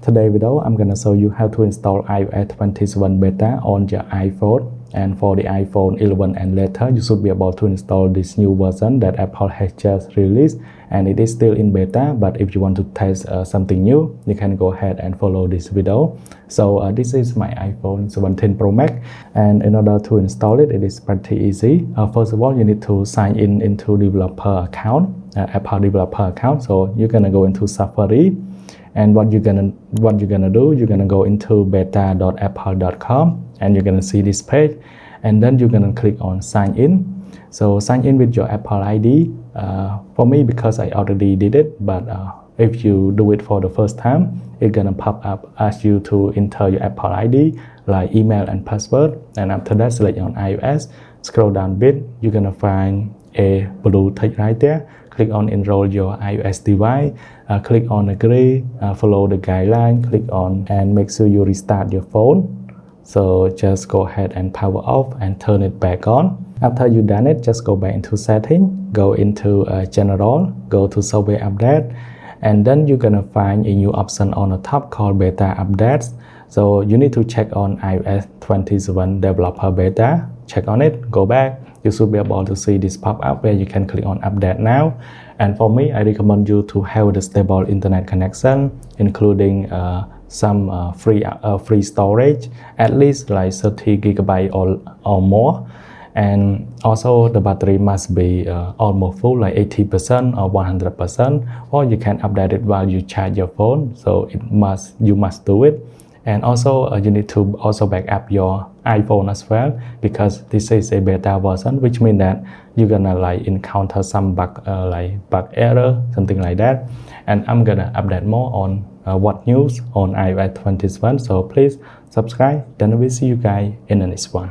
Today video I'm gonna show you how to install iOS 27 beta on your iPhone, and for the iPhone 11 and later you should be able to install this new version that Apple has just released, and it is still in beta. But if you want to test something new, you can go ahead and follow this video. So this is my iPhone 17 Pro Max, and in order to install it, it is pretty easy. First of all, you need to sign in into developer account, Apple developer account. So you're gonna go into Safari, and what you're gonna do, you're gonna go into beta.apple.com, and you're gonna see this page, and then you're gonna click on sign in. So sign in with your Apple ID. For me, because I already did it, but if you do it for the first time, it's gonna pop up, ask you to enter your Apple ID, like email and password. And after that, select on iOS, scroll down a bit, you're gonna find a blue tick right there. Click on enroll your iOS device, click on agree, follow the guideline, click on, and make sure you restart your phone. So just go ahead and power off and turn it back on. After you done it, just go back into setting, go into general, go to software update, and then you're gonna find a new option on the top called beta updates. So you need to check on iOS 27 developer beta, check on it, go back. You should be able to see this pop up where you can click on update now. And for me, I recommend you to have the stable internet connection, including some free storage, at least like 30 gigabyte or more. And also the battery must be almost full, like 80% or 100%, or you can update it while you charge your phone. So you must do it. And also you need to also back up your iPhone as well, because this is a beta version, which means that you're gonna like encounter some bug error, something like that. And I'm gonna update more on what news on iOS 27. So please subscribe, then we'll see you guys in the next one.